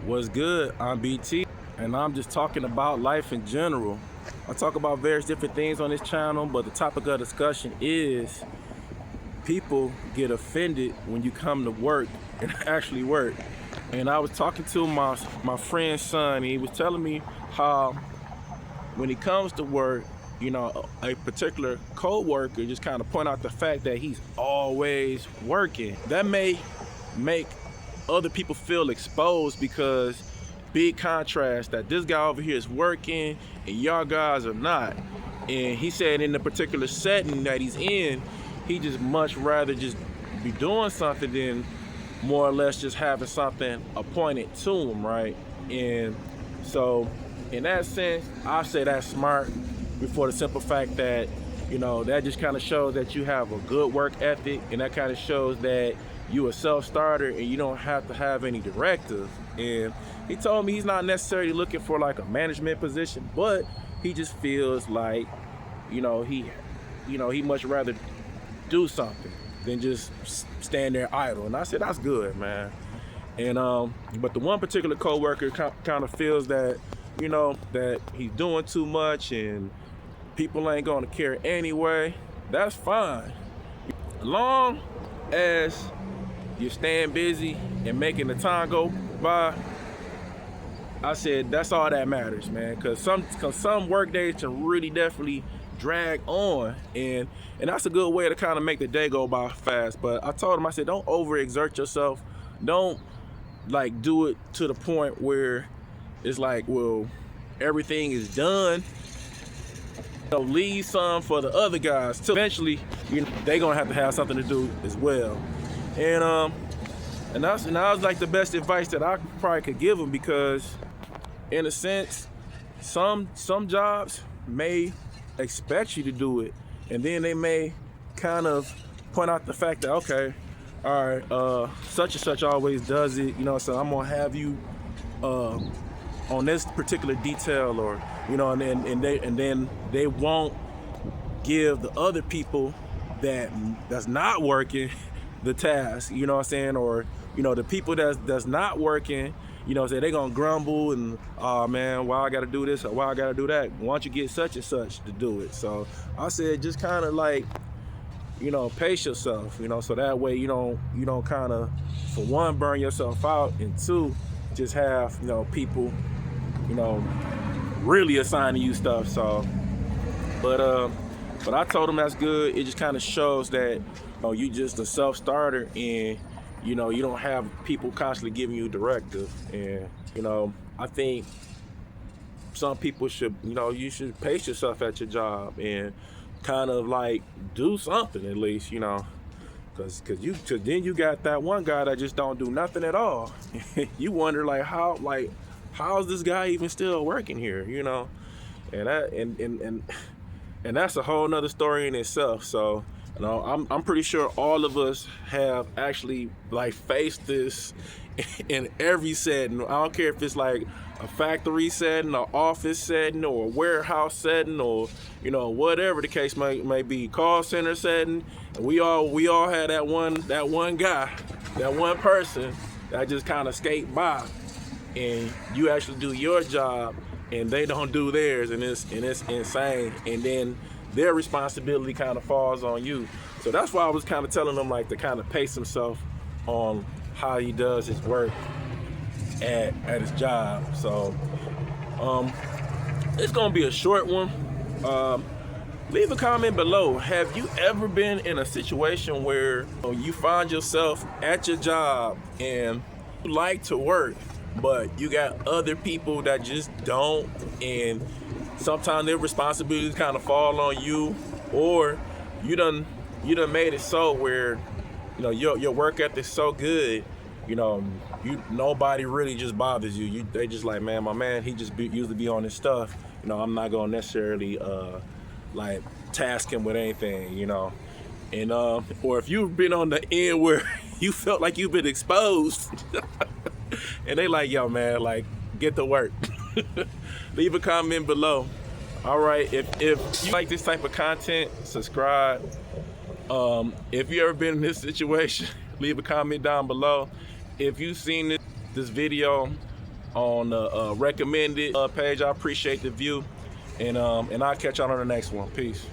What's good? I'm BT, and I'm just talking about life in general. I talk about various different things on this channel, but the topic of discussion is people get offended when you come to work and actually work. And I was talking to my friend's son, and he was telling me how when he comes to work, a particular coworker just kind of point out the fact that he's always working. That may make other people feel exposed because big contrast that this guy over here is working and y'all guys are not. And he said in the particular setting that he's in, he just much rather just be doing something than more or less just having something appointed to him, right? And so in that sense, I say that's smart, for the simple fact that that just kind of shows that you have a good work ethic, and that kind of shows that you a self-starter and you don't have to have any directive. And he told me he's not necessarily looking for like a management position, but he just feels like he much rather do something than just stand there idle. And I said that's good, man. And but the one particular coworker kind of feels that that he's doing too much and people ain't gonna care anyway. That's fine, long as you're staying busy and making the time go by. I said that's all that matters, man, because some work days can really definitely drag on, and that's a good way to kind of make the day go by fast. But I told him, I said, don't overexert yourself. Don't like do it to the point where it's like, well, everything is done. Leave some for the other guys till eventually they gonna have something to do as well. And that was like the best advice that I probably could give them, because in a sense, some jobs may expect you to do it, and then they may kind of point out the fact that, okay, all right, such and such always does it, so I'm gonna have you on this particular detail, or and then they won't give the other people that's not working the task, you know what I'm saying, or the people that's not working, say they're gonna grumble and, oh man, why I gotta do this or why I gotta do that, why don't you get such and such to do it? So I said just kind of like pace yourself, so that way you don't kind of, for one, burn yourself out, and two, just have people really assigning you stuff. So but I told him that's good. It just kind of shows that you just a self-starter, and you don't have people constantly giving you directive. And I think some people should, you should pace yourself at your job and kind of like do something at least, because then you got that one guy that just don't do nothing at all. You wonder how's this guy even still working here, and that's a whole nother story in itself. So I'm pretty sure all of us have actually faced this in every setting. I don't care if it's like a factory setting, an office setting, or a warehouse setting, or whatever the case may be, call center setting. And we all had that one guy, that one person that just kind of skate by, and you actually do your job and they don't do theirs, and it's insane. And then their responsibility kind of falls on you. So that's why I was kind of telling him to kind of pace himself on how he does his work at his job. So it's gonna be a short one. Leave a comment below. Have you ever been in a situation where you find yourself at your job and you like to work, but you got other people that just don't, and sometimes their responsibilities kind of fall on you, or you done made it so where your work ethic's so good, nobody really just bothers you. They just like, man, my man, he just usually be on his stuff. I'm not gonna necessarily task him with anything, and or if you've been on the end where you felt like you've been exposed and they like, yo man, get to work. Leave a comment below. All right, if you like this type of content, subscribe. If you ever been in this situation, leave a comment down below. If you've seen this video on the recommended page. I appreciate the view, and I'll catch y'all on the next one. Peace.